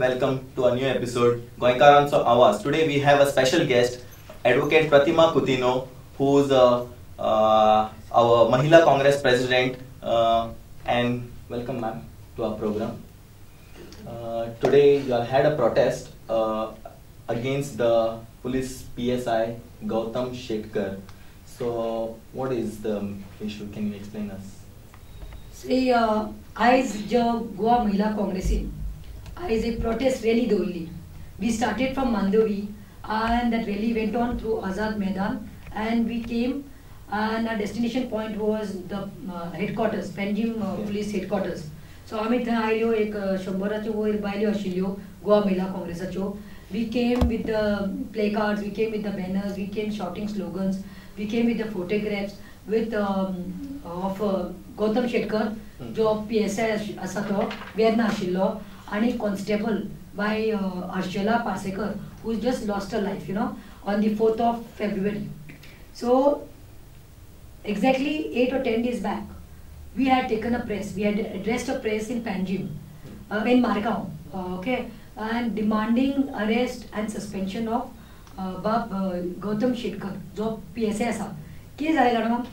welcome to a new episode, Goenkarancho Awaz. Today we have a special guest, Advocate Pratima Kutino, who's our Mahila Congress President. And welcome, ma'am, to our program. Today you all had a protest against the police PSI Gautam Shetkar. So, what is the issue? Can you explain us? See, आज जो गोवा महिला काँग्रेसीन आज एक protest rally दवरली. We started from Mandovi and that rally went on through Azad Maidan and we came and our destination point was the headquarters, Panjim police headquarters. So आम्ही थंय आयल्यो एक 100च्या वयर बायल्यो आशिल्ल्यो गोवा महिला काँग्रेसाच्यो. We came with the placards, we came with the banners, we came shouting slogans, we came with the photographs with of Gautam Shetkar, जो PSI आसा तो वेर्ना आशिल्लो, आणि constable by Arshela Parsekar, who just lost her life, on the 4th of February. So exactly 8 or 10 days back, we had taken a press. We had addressed a press in Panjim, in Margao, okay, and demanding arrest and suspension of Gautam Shetkar, जो PSI आसा. कितें जालें जाणां?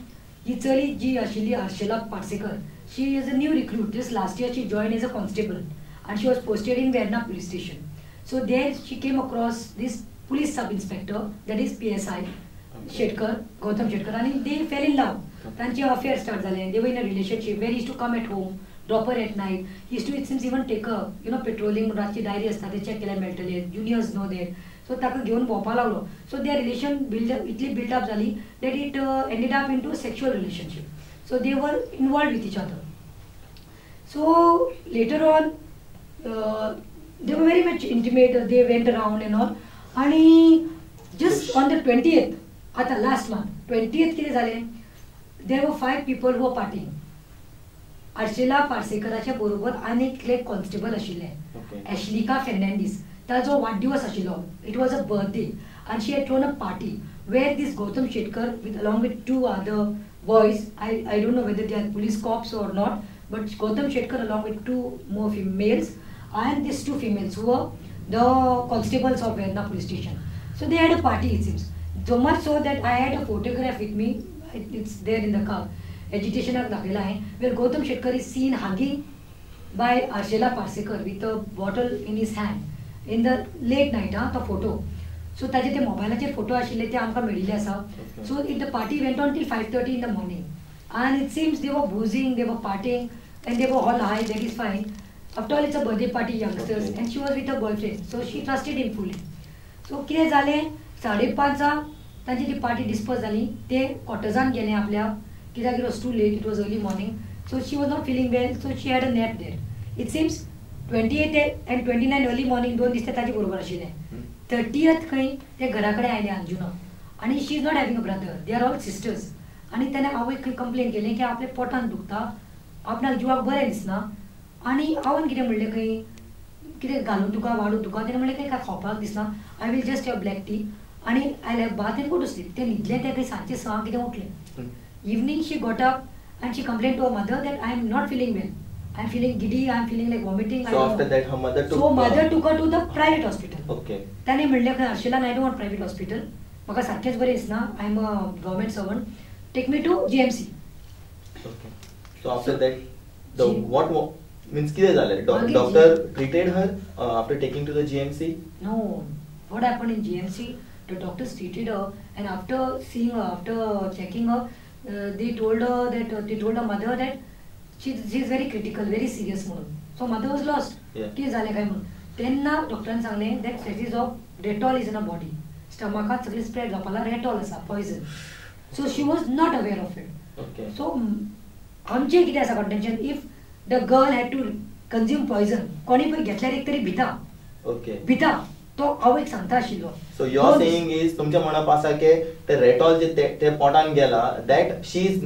ही चली जी आशिल्ली Arshela Parsekar, she is a new recruit. Just last year she joined as a constable and she was posted in Verna police station. So there she came across this police sub-inspector, that is PSI Shetkar, Gautam Shetkar, and they fell in love. Tanchi affair start zale. They were in a relationship where he used to come at home, drop her at night. He used to, it seems, even take her, patrolling, रातची diary असता ते check केल्यार मेळटले. Juniors know that. So ताका घेवन भोंवपा लागलो. So their relation Italy build up जाली that it ended up into a sexual relationship. So they were involved with each other. So later on, they were very much intimate. They went around and all. And just on the 20th, at the last month, 20th कितें जालें? There were 5 people who were partying. Arshela Parsekaraच्या बरोबर आनीक एक constable आशिल्ले, Ashlika Fernandez. ताजो वाडदिवस आशिल्लो. It was a birthday, and she had thrown a party where this Gautam Shetkar, along with 2 other boys, I don't know whether they are police cops or not, but Gautam Shetkar along with 2 more males, and these 2 females who were the constables of Verna police station. So they had a party, it seems. So much so that I had a photograph with me. It's there in the car. Agitation दाखयला आहे, where Gautam Shetkar is seen hugging by Arshela Parsekar with a bottle in his hand in the late night. The photo. So ताजे ते मोबायलाचेर photo आशिल्ले ते आमकां मेळिल्ले आसा. So the party went on till 5:30 in the morning, and it seems they were boozing, they were partying, and they were all high. That is fine. After all, it's a birthday party, youngsters, and she was with her boyfriend, so she trusted him fully. So कितें जालें? 5:30 तांची ती party disperse जाली. ते कॉटेजान गेले आपल्या, कित्याक it was too late, it was early morning. So she was not feeling well, so she had a nap there. It seems 28 and 29 early morning 2 दीस ते ताचे बरोबर आशिल्ले. 30th खंय ते घरा कडेन आयले अंजुना, आनी she is not having a brother, they are all sisters. आनी ताणें आवयक खंय कंप्लेन केलें की आपल्या पोटान दुखता, आपणाक जिवाक बरें दिसना, आनी आवयन कितें म्हणलें खंय कितें घालून तुका वाडून तुका. ताणें म्हणलें खंय खावपाक दिसना, I will just have black tea आणि I have bath and go to sleep. ते न्हिदले ते खंय सांजचे 6 कितें उठले. Evening she got up and she complained to her mother that I am not feeling well. I am feeling giddy, I am feeling like vomiting. So after that her mother took her to the private hospital. Okay. त्याने म्हणले की Arshela, I don't want private hospital. म्हाका सारखेंच बरें दिसना. I am a government servant. Take me to GMC. Okay. So after that what means कितें जालें? Doctor treated her after taking to the GMC? No. What happened in GMC? The doctors treated her, and after seeing her, after checking her, they told her mother that she is very critical, very serious म्हणून. So mother was lost. कितें जालें काय म्हणून. तेन्ना डॉक्टरान सांगलें that traces of Dettol is in her body. स्टमकात सगळी spread जावपाला Dettol आसा, poison. So she was not aware of it. Okay. So आमचें कितें आसा contention, if the girl had to consume poison, कोणी पळय घेतल्यार एक तरी भिता. Okay. भिता. तो आवयक सांगता आशिल्लो. So you're saying is तुमच्या मनात आसा की ते रेटॉल जे ते पोटान गेला, that she is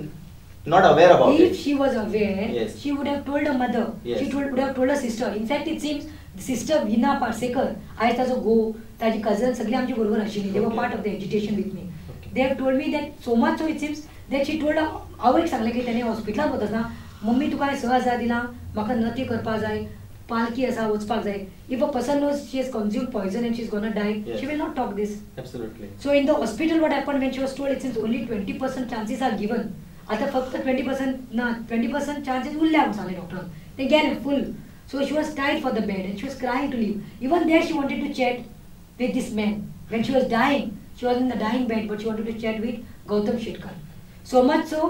not aware about it. If she was aware, yes, she would have told her mother. Yes. She would have told her sister. In fact, it seems sister Veena Parsekar, I ताजो गो, ताजी cousin सगळी आमची बरोबर आशिल्ली. They were part of the agitation with me. They have told me that so much so it seems that she told her आवयक सांगलें की ताणें हॉस्पिटलांत वतना मम्मी तुका 6,000 दिलां, म्हाका नती करपा जाय, पालकी आसा वचपाक जाय. If a person knows she has consumed poison and she's gonna die, Yes. she will not talk this. Absolutely. So in the hospital what happened when she was told it seems only 20% chances are given. आता फक्त 20% ना 20% chances उरल्या म्हणून सांगले doctor. They get it full. So she was tied for the bed and she was crying to leave. Even there she wanted to chat with this man. When she was dying, she was in the dying bed, but she wanted to chat with Gautam Shetkar. So much so,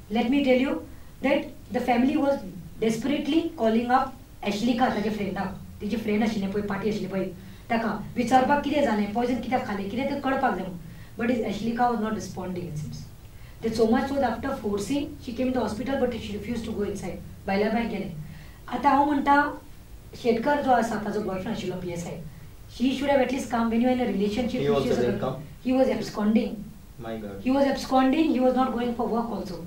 let me tell you that the family was desperately calling up Ashlika, ताचे फ्रेंडाक, तिची friend आशिल्ले पळय, party आशिल्ली पळय, ताका विचारपाक कितें जालें, पॉयझन कित्याक खालें, कितें तें कळपाक जाय. But his Ashlika was not responding, it seems. That so much so that after forcing, she came to the hospital, but she refused to go inside. भायल्या भायर गेलें. आतां हांव म्हणटा, शेटकर जो आसा ताजो बॉयफ्रेंड आशिल्लो PSI, she should have at least come when you are in a relationship. He also didn't come? He was absconding. My God. He was absconding, he was not going for work also.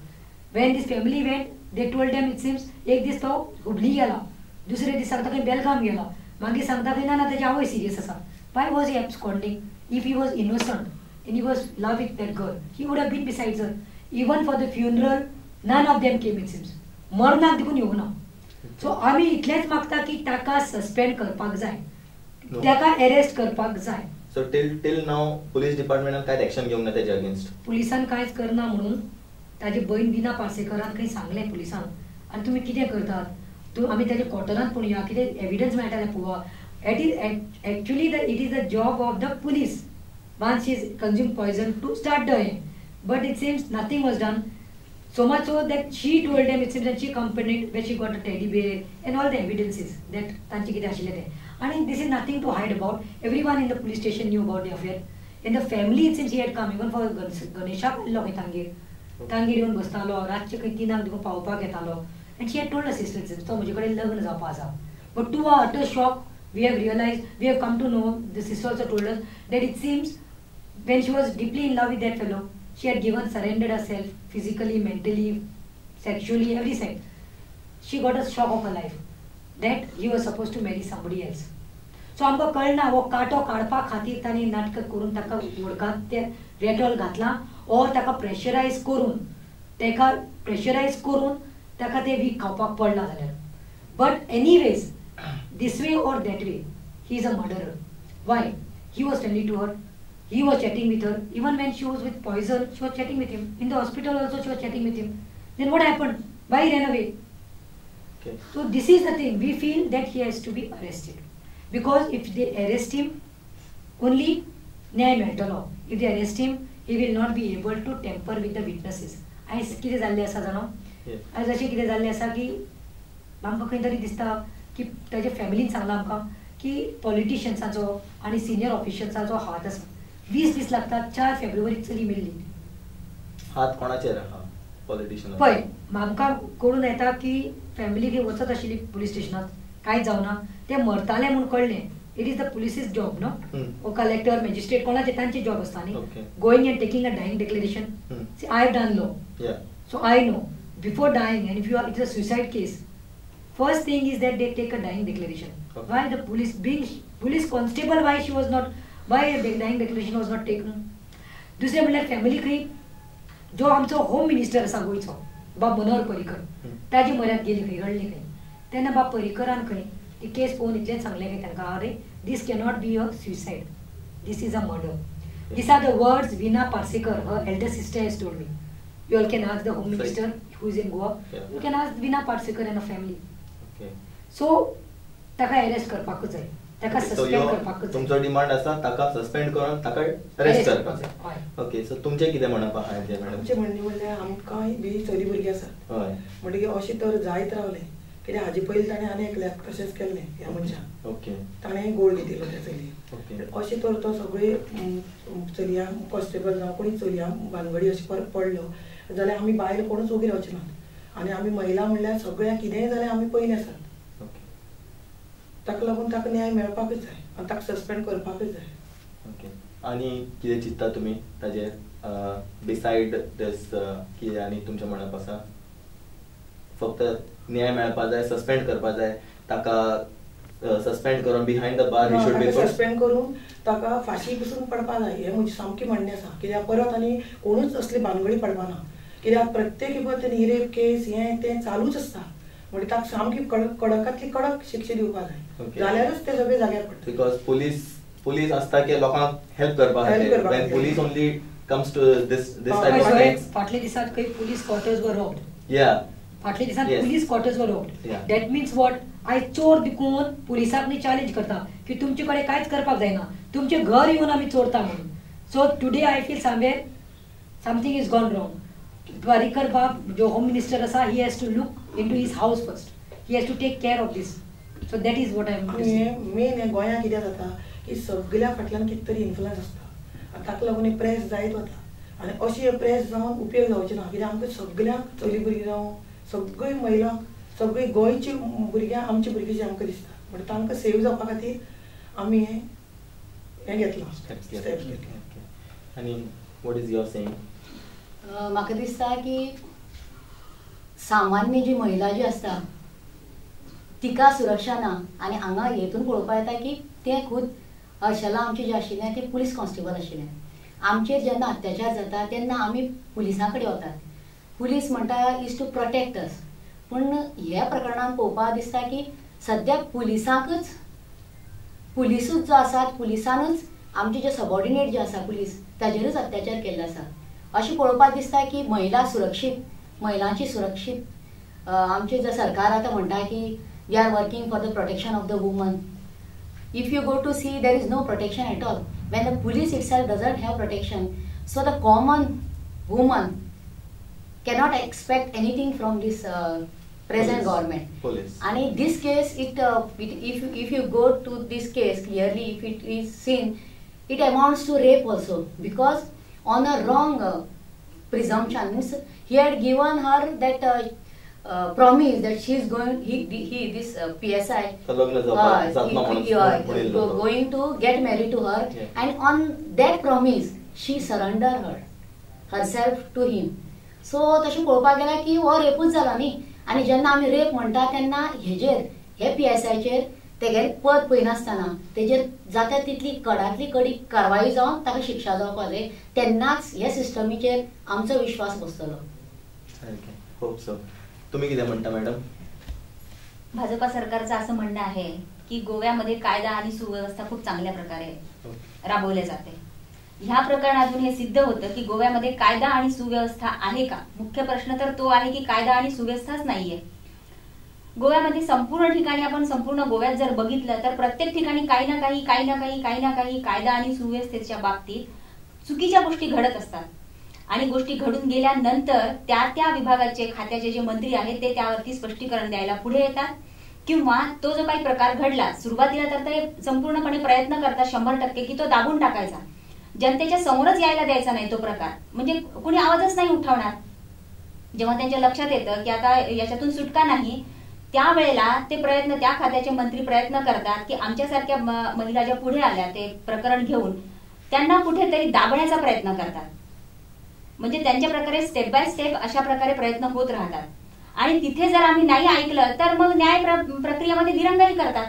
When this family went, they told them it seems, एक दीस तो हुबली गेला, दुसरे दीस सांगता खंय बेलगाम गेला, मागीर सांगता खंय ना ना ताची आवय सिरियस आसा. Why was he absconding? If he was innocent and he was in love with that girl, he would have been beside her. Even for the funeral, none of them came, it seems. मरणाक देखून येवंक ना. So आमी इतलेंच मागता की ताका suspend करपाक जाय, ताका अरेस्ट करपाक जाय. So till now police department काय एक्शन घेवंक ना त्याच्या अगेन्स्ट? पुलिसान कांयच करना म्हणून ताजी बहीण विना पार्सेकरान खंय सांगलें पुलिसान. आनी तुमी कितें करतात, आमी ताजे कोर्टरांत पळोवया, कितें एविडन्स मेळटा जाल्यार पळोवया. It is the job of the police once she is consumed poison to start the aim. But it seems nothing was done. So much so that she told them, it seems that she accompanied where she got a teddy bear and all the evidences that तांचे कितें आशिल्लें तें. And this is nothing to hide about. Everyone in the police station knew about the affair. And the family, it seems, he had come even for Ganesha आयल्लो खंय तांगेर. तांगेर येवन बसतालो, रातचे खंय 3 देखून पावपाक येतालो. And she had told her sister, तो म्हजे कडेन लग्न जावपा आसा. But to our utter shock, we have realized, we have come to know, the sister also told us, that it seems when she was deeply in love with that fellow, she had surrendered herself physically, mentally, sexually, every side. She got a shock of her life that he was supposed to marry somebody else. So आमकां कळना हो कांटो काडपा खातीर तांणी नाटक करून ताका वडकांत ते रेटॉल घातला, और ताका प्रेशरायज करून ताका ते वीक खावपाक पडला जाल्यार. But anyways, this way or that way, he is a murderer. Why? He was friendly to her. He was chatting with her. Even when she was with poison, she was chatting with him. In the hospital also, she was chatting with him. Then what happened? Why he ran away? Okay. So this is the thing. We feel that he has to be arrested. Because if they arrest him, only न्याय मेळटलो. If they arrest him, he will not be able to tamper with the witnesses. आयज कितें जाल्लें आसा जाणो? आयज अशें कितें जाल्लें आसा की आमकां खंय तरी दिसता की ताच्या फॅमिलीन सांगलां आमकां की पॉलिटिशियन्साचो आनी सिनियर ऑफिशियल्साचो हात आसा. 20 दीस लागतात. 4 फेब्रुवारीक चली मेल्ली. हात कोणाचेर आहा? पॉलिटिशियन. पळय, आमकां कळून येता की फॅमिली थंय वचत आशिल्ली पुलीस स्टेशनांत, कांयच जावना. ते मरताले म्हूण कळ्ळें. It is the police's job no, ओ कलेक्टर मॅजिस्ट्रेट कोणाचे तांचे जॉब आसता न्ही. Going and taking a dying declaration. See I have done law, so I know before dying and if you are it is a suicide case, first thing is that they take a dying declaration. Okay. Why the police, being police constable, why she was not, why the dying declaration was not taken? दुसरे म्हणल्यार family खंय जो आमचो home minister आसा गोंयचो बाब मनोहर पर्रीकर, ताजी मऱ्यांत गेली खंय, रडली खंय. तेन्ना बाब पर्रीकरान खंय ती केस पळोवन इतलेंच सांगलें खंय तांकां, अरे this cannot be a suicide, this is a murder. These are the words Veena Parsekar, her elder sister, has told me. You all can ask the home minister who is in Goa. You can ask Veena Parsekar and her family. So ताका arrest करपाकूच जाय, ताका suspend करपाकूच जाय. तुमचो demand आसा ताका suspend करून ताका अरेस्ट करपाक जाय. ओके, सो तुमचे कितें म्हणप आहा मॅडम? तुमचें म्हणणें म्हणल्यार आमकां बी चली भुरगीं आसात. हय, म्हणटकीर अशें तर जायत रावलें. कित्याक हाजे पयलीं ताणें आनी एकल्याक तशेंच केल्लें ह्या मनशान. ओके, ताणें गोड घेतिल्लो त्या चलयेक. ओके, अशें तर तो सगळे चलया कॉन्स्टेबल जावं कोणी चलया भानगडी अशें परत पडलो जाल्यार आमी बायल कोणूच उबी रावचे नात. आनी आमी महिला म्हणल्यार सगळ्यांक कितेंय जाल्यार आमी पयलीं आसात. ताका लागून ताका न्याय मेळपाकूच जाय आनी ताका सस्पेंड करपाकूच जाय. ओके, आनी कितें चिंतता तुमी ताजेर बिसायड दीस? कितें आनी तुमचें म्हणप आसा? फक्त न्याय मेळपा जाय, सस्पेंड करपा जाय ताका, सस्पेंड करून behind the bar he should be suspend करून ताका फाशी पसून पडपा जाय. हें म्हजें सामकें म्हणणें आसा. कित्याक परत आनी कोणूच असली भानगडी पडपाना. कित्याक प्रत्येक खेपे ही रेप केस हें तें चालूच आसता. म्हणजे ताका सामकी कडकातली कडक शिक्षा दिवपाक जाय, जाल्यारच ते सगळे जाग्यार पडटा. बिकॉज पुलीस असता की लोकांक हेल्प करपाक when police only comes to this type of things. फाटले दिसात काही पुलीस क्वार्टर्स वर रॉब्ड. या फाटले दिसात पुलीस क्वार्टर्स वर रॉब्ड. दॅट मीन्स वॉट, आयज चोर दिकून पुलिसाक नी चॅलेंज करता की तुमचे कडेन कांयच करपाक जायना, तुमचे घर येवन आमी चोरता म्हणून. So today I feel something is gone wrong. Parrikar बाब जो होम मिनिस्टर आसा, he has to look into his house first. He has to take care of this. So that is what I mean गोंयांत कितें जाता की सगळ्या फाटल्यान कितें तरी इन्फ्लुएन्स आसता, आनी ताका लागून प्रेस जायत वता. आनी अशी प्रेस जावन उपयोग जावचे ना, कित्याक आमकां सगळ्यांक चली भुरगीं जावं सगळी महिला सगळी गोंयची भुरग्यां आमची भुरगीं आमकां दिसता. म्हणजे तांकां सेव जावपा खातीर आमी हें घेतलां स्टेप्स घेतले. आनी व्हॉट इज युअर सेइंग? म्हाका दिसता की सामान्य जी महिला जी आसता तिका सुरक्षा ना. आनी हांगा हेतून पळोवपा येता की ते खूद हर्षला आमचे जे आशिल्ले ते पुलीस कॉन्स्टेबल आशिल्ले. आमचेर जेन्ना अत्याचार जाता तेन्ना आमी पुलिसां कडेन वतात. पुलीस म्हणटा इज टू प्रोटेक्ट अस. पूण ह्या प्रकरणान पळोवपा दिसता की सद्या पुलिसांकच पुलिसूच जो आसा पुलिसानूच आमचे जे सबऑर्डिनेट जे आसा पुलीस ताजेरूच अत्याचार केल्ले आसा अशें पळोवपाक दिसता की महिला सुरक्षीत, महिलांची सुरक्षीत आमचे जे सरकार आतां म्हणटा की we are working for the protection of the woman. If you go to see, there is no protection at all. When the police itself doesn't have protection, so the common woman cannot expect anything from this present government. Police. And in this case, if you go to this case clearly, if it is seen, it amounts to rape also, because on a wrong presumption, means he had given her that promise that she is going, this PSI going to get married to her, and on that promise she surrendered herself to him. So तशें पळोवपाक गेल्यार की हो रेपूच जाला न्ही. आनी जेन्ना आमी रेप म्हणटा तेन्ना हे PSIचेर तेगेले पद पळयनासतना तेजेर जाता तितली कडांतली कडी कारवाई जावन ताका शिक्षा जावपाक जाय. तेन्नाच ह्या सिस्टमीचेर आमचो विश्वास बसतलो. Hope so. तुम्ही किती म्हणता मॅडम? भाजपा सरकारचं असं म्हणणं आहे की गोव्यामध्ये कायदा आणि सुव्यवस्था खूप चांगल्या प्रकारे राबवल्या जाते. ह्या प्रकरणातून हे सिद्ध होतं की गोव्यामध्ये कायदा आणि सुव्यवस्था आहे का? मुख्य प्रश्न तर तो आहे की कायदा आणि सुव्यवस्थाच नाहीये. गोव्यामध्ये संपूर्ण ठिकाणी आपण संपूर्ण गोव्यात जर बघितलं तर प्रत्येक ठिकाणी काही ना काही कायदा आणि सुव्यवस्थेच्या बाबतीत चुकीच्या गोष्टी घडत असतात. आणि गोष्टी घडून गेल्यानंतर त्या विभागाचे खात्याचे जे मंत्री आहेत ते त्यावरती स्पष्टीकरण द्यायला पुढे येतात, किंवा तो जो काही प्रकार घडला सुरुवातीला तर ते संपूर्णपणे प्रयत्न करतात 100% की तो दाबून टाकायचा, जनतेच्या समोरच यायला द्यायचा नाही तो प्रकार, म्हणजे कुणी आवाजच नाही उठवणार. जेव्हा त्यांच्या लक्षात येतं की आता याच्यातून सुटका नाही, त्यावेळेला ते प्रयत्न त्या खात्याचे मंत्री प्रयत्न करतात की आमच्यासारख्या महिला ज्या पुढे आल्या ते प्रकरण घेऊन त्यांना कुठेतरी दाबण्याचा प्रयत्न करतात. म्हणजे त्यांच्या प्रकारे स्टेप बाय स्टेप अशा प्रकारे प्रयत्न होत राहतात. आणि तिथे जर आम्ही नाही ऐकलं तर मग न्याय प्रक्रियेमध्ये दिरंगाई करतात.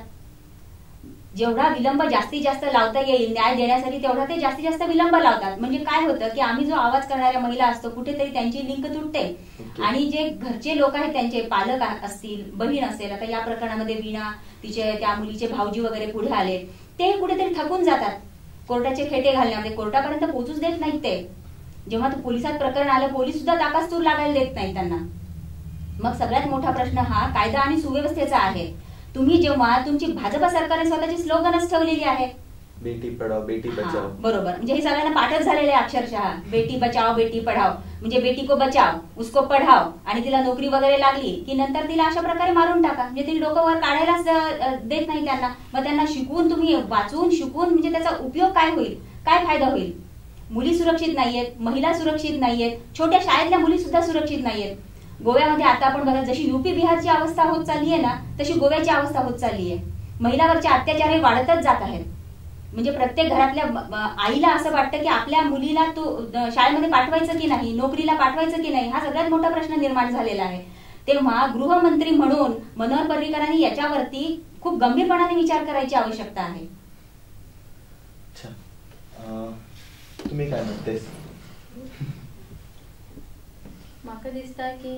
जेवढा विलंब जास्तीत जास्त लावता येईल न्याय देण्यासाठी तेवढा ते जास्तीत जास्त विलंब लावतात. म्हणजे काय होतं की आम्ही जो आवाज करणाऱ्या महिला असतो कुठेतरी त्यांची लिंक तुटते, आणि जे घरचे लोक आहेत त्यांचे पालक असतील, बहीण असेल, आता या प्रकरणामध्ये वीणा तिचे त्या मुलीचे भाऊजी वगैरे पुढे आले, ते कुठेतरी थकून जातात कोर्टाचे खेटे घालण्यामध्ये. कोर्टापर्यंत पोहोचूच देत नाहीत ते. जेव्हा पोलिसात प्रकरण आलं पोलीस सुद्धा ताकास्तूर लागायला देत नाही त्यांना. मग सगळ्यात मोठा प्रश्न हा कायदा आणि सुव्यवस्थेचा आहे. तुम्ही जेव्हा तुमची भाजपा सरकारने स्वतःची स्लोगनच ठेवलेली आहे, बेटी पढाओ बेटी बचाओ, बरोबर, म्हणजे हे सगळ्यांना पाठच झालेले आहे अक्षरशः. बेटी बचाओ बेटी पढाओ, म्हणजे बेटी को बचाओ उसको पढाओ, आणि तिला नोकरी वगैरे लागली की नंतर तिला अशा प्रकारे मारून टाका. म्हणजे तिला डोकं वर काढायलाच देत नाही त्यांना. मग त्यांना शिकवून तुम्ही वाचून शिकून म्हणजे त्याचा उपयोग काय होईल, काय फायदा होईल? मुली सुरक्षित नाहीयेत, महिला सुरक्षित नाहीयेत, छोट्या शाळेतल्या मुली सुद्धा सुरक्षित नाहीयेत. गोव्यामध्ये आता आपण बघा जशी युपी बिहारची अवस्था होत चालली आहे ना तशी गोव्याची अवस्था होत चालली आहे. महिलावरचे अत्याचार हे वाढतच जात आहेत. म्हणजे प्रत्येक घरातल्या आईला असं वाटतं की आपल्या मुलीला तो शाळेमध्ये पाठवायचं की नाही, नोकरीला पाठवायचं की नाही, हा सगळ्यात मोठा प्रश्न निर्माण झालेला आहे. तेव्हा गृहमंत्री म्हणून मनोहर पर्रीकरांनी याच्यावरती खूप गंभीरपणाने विचार करायची आवश्यकता आहे. तुम्ही काय म्हणतेस? म्हाका दिसता की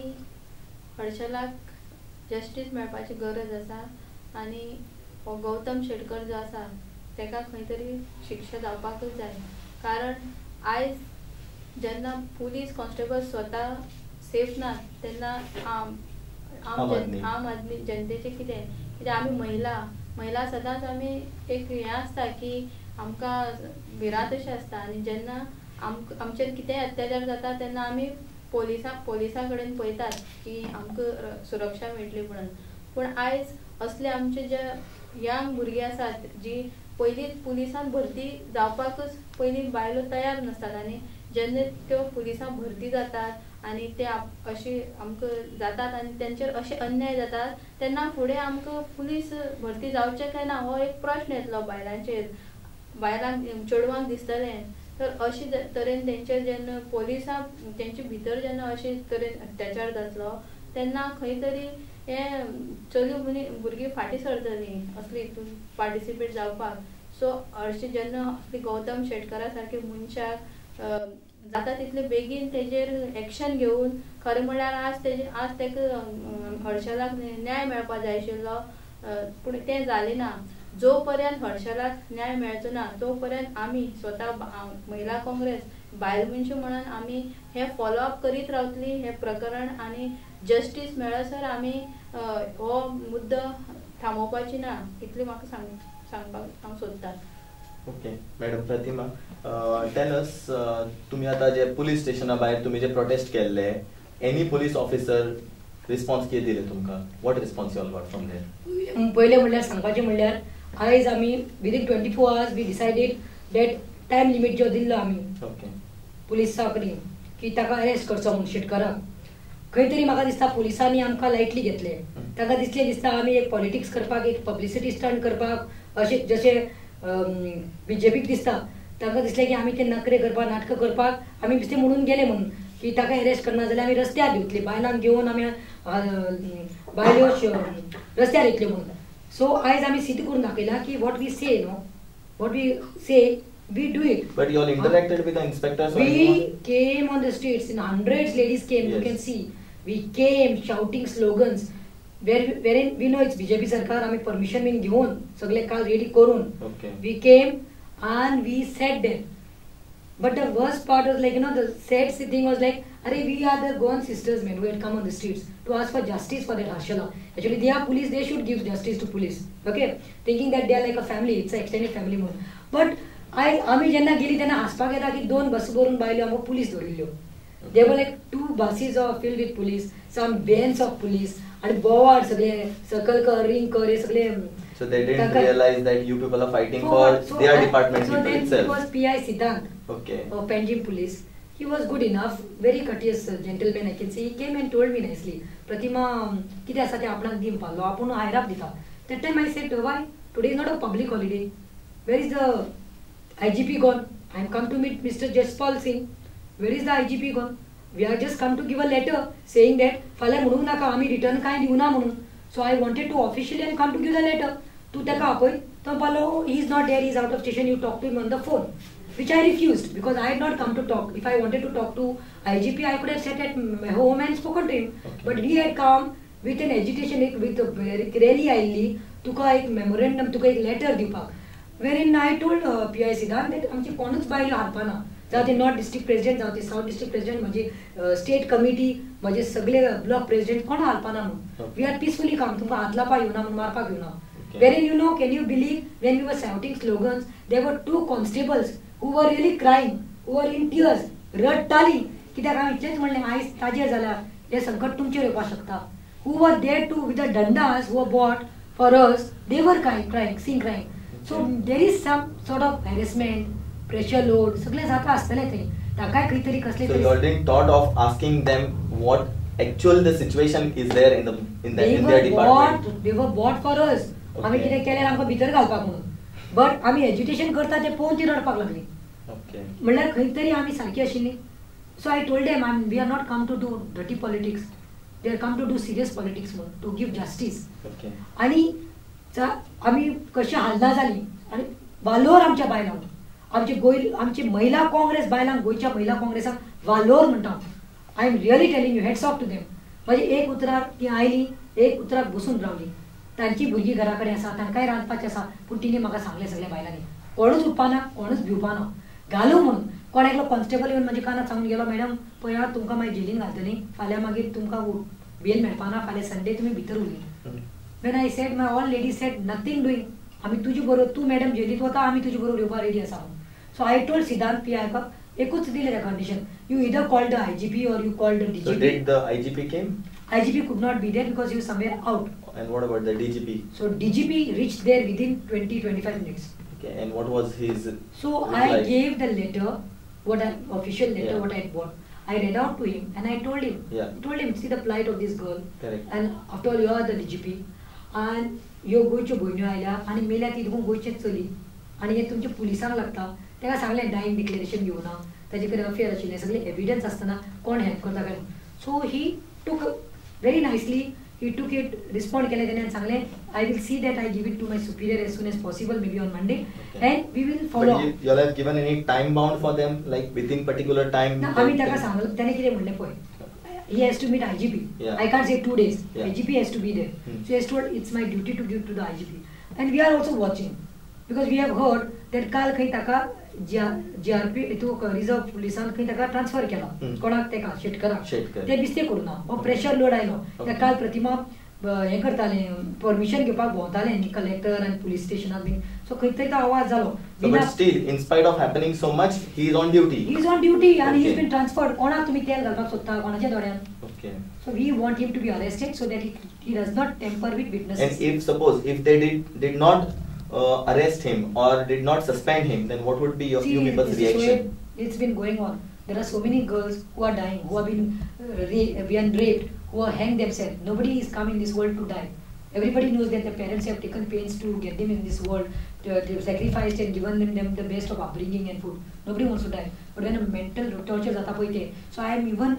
हर्षलाक जस्टीस मेळपाची गरज आसा आनी हो गौतम शेटकर जो आसा ताका खंय तरी शिक्षा जावपाकूच जाय. कारण आयज जेन्ना पुलीस कॉन्स्टेबल स्वता सेफ ना तेन्ना आम आदमी जनतेचे कितें कित्याक आमी महिला सदांच आमी एक हें आसता की आमकां भिरांत अशें आसता आनी जेन्ना आमचेर कितेंय अत्याचार जाता तेन्ना आमी पोलिसां कडेन पळयतात की आमकां सुरक्षा मेळटली म्हणून. पूण आयज असले आमचे जे यंग भुरगीं आसात जी पयलींच पुलिसांत भरती जावपाकूच पयलीं बायलो तयार नासतात आनी जेन्ना त्यो पुलिसांत भरती जातात आनी ते अशी आमकां जातात आनी तेंचेर अशे अन्याय जातात तेन्ना फुडें आमकां पुलीस भरती जावचें काय ना हो एक प्रश्न येतलो बायलांक चेडवांक दिसतलें. तर अशे तरेन तेंचेर जेन्ना पोलिसां तेंचे भितर जेन्ना अशे तरेन अत्याचार जातलो तेन्ना खंय तरी हे चली भुरगीं फाटीं सरतलीं असली हितून पार्टिसिपेट जावपाक. सो अशें जेन्ना असली गौतम शेटकरा सारके मनशाक जाता तितले बेगीन तेजेर एक्शन घेवन खरें म्हळ्यार आज तेका हर्षलाक न्याय मेळपा जाय आशिल्लो पूण तें जालें ना. जो पर्यंत हर्षलाक न्याय मेळचो ना तो पर्यंत आमी स्वता महिला काँग्रेस बायल मनशां म्हणून आमी हे फॉलोअप करीत रावतली हे प्रकरण आनी जस्टीस मेळसर आमी हो मुद्दो थांबोवपाची ना इतलें म्हाका सांगपाक सोदता. ओके मॅडम प्रतिमा, टेल अस तुम्ही आता जे पुलीस स्टेशना भायर तुम्ही जे प्रोटेस्ट केल्ले एनी पुलीस ऑफिसर रिस्पॉन्स कितें दिले तुमकां? What response you all got from there? पयलें म्हणल्यार सांगपाचें म्हणल्यार आयज आमी within 24 hours we decided that time limit जो दिल्लो आमी पुलिसा कडेन की ताका अरेस्ट करचो म्हणून शेटकाराक. खंय तरी म्हाका दिसता पुलिसांनी आमकां लायटली घेतले. ताका दिसता आमी एक पॉलिटिक्स करपाक एक पब्लिसिटी स्टंट करपाक अशें जशें बीजेपीक दिसता तांकां दिसलें की आमी ते नखरे करपाक नाटकां करपाक आमी बेश्टे म्हणून गेले म्हणून की ताका अरेस्ट करना जाल्यार आमी रस्त्यार घेतली बायलांक घेवन आमी बायल्यो रस्त्यार येतल्यो म्हणून. सो आयज आमी सिद्ध करून दाखयला की what we say we do it. But you all interacted with the inspectors? We came on the streets, in hundreds ladies came, you can see. We came shouting slogans wherein we know it's BJP sarkar, आमी permission bin घेऊन सगळे काल ready करून we came and we sat there. But the worst part was like, the sad thing was like, we are the Goan sisters men who had come on the streets to ask for justice for that Harshala. Actually they are police, they should give justice to police. Okay, thinking that they are like a family, it's an extended family more. But आमी जेन्ना गेली तेन्ना हांसपाक येता की 2 बस भरून बायल्यो आमकां police धरिल्ल्यो. They were like 2 buses of filled with police, some vans of police आनी बोवाड सगळे सर्कल कर रिंग कर हे सगळे. So they didn't realize that you people are fighting for their department people itself. So then it was PI Siddhant, of Panjim Police. He was good enough, very courteous gentleman I can say. He came and told me nicely, Pratima, कितें आसा तें आपणाक दी म्हणपाक लागलो, आपूण हायराप दिता. That time I said, why? Today is not a public holiday. Where is the IGP gone? I am come to meet Mr. Jaspal Singh. Where is the IGP gone? We are just come to give a letter saying that फाल्यां म्हणूंक नाका आमी return कांय दिवना म्हणून. So I wanted to officially and come to give the letter. तूं ताका आपय तो म्हणपालो he is not there, he is out of station, you talk to him on the phone. Which I refused because I had not come to talk. If I wanted to talk to IGP, I could have sat at my home and spoken to him. But he had come with an agitation, with a rally आयिल्ली तुका एक memorandum तुका एक letter दिवपाक. Wherein I told PI Siddhant that आमची कोणूच बायलो हाडपाना. जावं ते north district president जावं ते साउथ डिस्ट्रिक्ट प्रेसिडेंट माझे स्टेट कमिटी माझे सगळे ब्लॉक प्रेसिडेंट कोण हाडपाना म्हणून. वी आर पीसफुली काम तुमकां हात लावपाक येवना म्हणून मारपाक येवना. Wherein can you believe when we were shouting slogans, there were 2 constables who were really crying, who were in tears, रडटाली कित्याक हांवें इतलेंच म्हणलें आयज ताजेर जाल्यार हें संकट तुमचेर येवपाक शकता. Who were there too with the dandas who were bought for us, they were crying, seeing crying. So there is some sort of harassment, pressure load, सगळे जाता आसतलें थंय. ताकाय खंय तरी कसले So you didn't thought of asking them what actual the situation is there in their department? They were bought for us. आमी कितें केलें आमकां भितर घालपाक म्हणून. बट आमी एज्युटेशन करता ते पळोवन ती रडपाक लागली. म्हणल्यार खंय तरी आमी सारकी आशिल्ली. So I told them we are not come to do dirty politics, they are come to do serious politics म्हणून टू गिव जस्टीस. आनी आमी कशी हालना जाली आनी वालोर आमच्या बायलांक आमची महिला काँग्रेस बायलांक गोंयच्या महिला काँग्रेसाक वालोर म्हणटा. I am really telling you heads off to them. म्हणजे एक उतरार ती आयली, एक उतराक बसून रावली. तांची भुरगीं घरा कडेन आसा, तांकांय रांदपाचें आसा, पूण तिणी म्हाका सांगलें सगळ्या बायलांनी कोणूच उठपाना, कोणूच भिवपाना. घालू म्हणून कोण एकलो कॉन्स्टेबल येवन म्हज्या कानाक सांगून गेलो, मॅडम पळयात तुमकां मागीर जेलीन घालतली, फाल्यां मागीर तुमकां बेल मेळपाना, फाल्यां संडे तुमी भितर उरली. When I said my all ladies sed nothing doing, आमी तुजे बरोबर, तूं मॅडम जेलीत वता, आमी तुजे बरोबर येवपाक रेडी आसा. सो आय टोल्ड सिद्धांत PIक एकूच दिलें त्या condition, you either call the IGP or you call the DGP. So did the IGP came? IGP could not be there because he was somewhere out. And what about the DGP? So DGP reached there within 20-25 minutes. Okay, and what was his So reply? I gave the letter, official letter, Yeah. what I bought. I read out to him and I told him, see the plight of this girl. Correct. And after all, you are the DGP. And ह्यो गोंयच्यो भयण्यो आयल्या आनी मेल्या ती देखून गोंयचे चली आनी हे तुमच्या पुलिसांक लागता. तेका सांगलें डायिंग डिक्लेरेशन घेवना, ताजे कडेन अफेअर आशिल्लें, सगळे एविडन्स आसतना कोण हेल्प करता काय. सो ही टूक व्हेरी नायसली, ही टूक इट, रिस्पॉन्ड केलें तेणें आनी सांगलें I will see that I give it to my superior as soon as possible, maybe on Monday, and we will follow. But you have given any time bound for them, like within particular time? आमी ताका सांगलें, ताणें कितें म्हणलें पळय, he has to meet IGP. Yeah. I can't say 2 days. Yeah. IGP has to be there. So he has told it's my duty to give to the IGP. And we are also watching because we have heard that काल खंय ताका GRP इतू reserve पुलिसान खंय ताका transfer केला. कोणाक तेका शेटकराक. ते बिस्ते करूना. हो प्रेशर लोड आयलो. त्या काल प्रतिमा हे करताले, परमिशन घेवपाक भोंवताले न्ही कलेक्टर आनी पुलीस स्टेशनाक बीन. सो खंय तरी तो आवाज जालो. But still, in spite of happening so much, he is on duty. He is on duty and he has been transferred. कोणाक तुमी तेल घालपाक सोदता, कोणाच्या दोळ्यान. Okay. So we want him to be arrested so that he does not tamper with witnesses. And if they did not arrest him or did not suspend him, then what would be you people's reaction? So it's been going on. There are so many girls who are dying, who have been raped, who are hanged themselves. Nobody is come in this world to die. Everybody knows that their parents have taken pains to get them in this world, to sacrificed and given them the best of upbringing and food. Nobody wants to die. But when a mental torture zata poite, so I am even,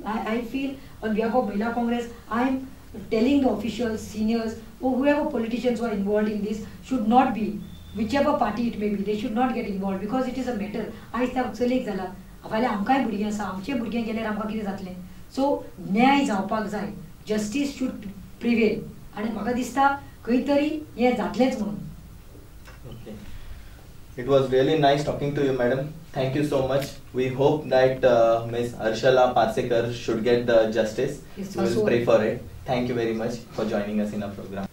I feel on behalf of Mahila Congress, I am telling the officials, seniors, or whoever politicians who are involved in this should not be, whichever party it may be, they should not get involved because it is a matter. आयज त्या चलेक जाला, फाल्यां आमकांय भुरगीं आसा, आमचे भुरगें गेल्यार आमकां कितें जातलें. सो न्याय जावपाक जाय, जस्टीस शूड प्रिवेल, आनी म्हाका दिसता खंय तरी हें जातलेंच म्हणून. Okay. It was really nice talking to you, madam. Thank you so much. We hope that Ms. Arshala Parsekar should get the justice. Yes, we will pray for it. Thank you very much for joining us in our program.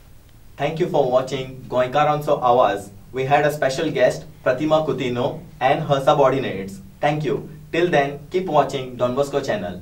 Thank you for watching Goinkarancho Awaz. We had a special guest, Pratima Kutino, and her subordinates. Thank you. Till then, keep watching Don Bosco channel.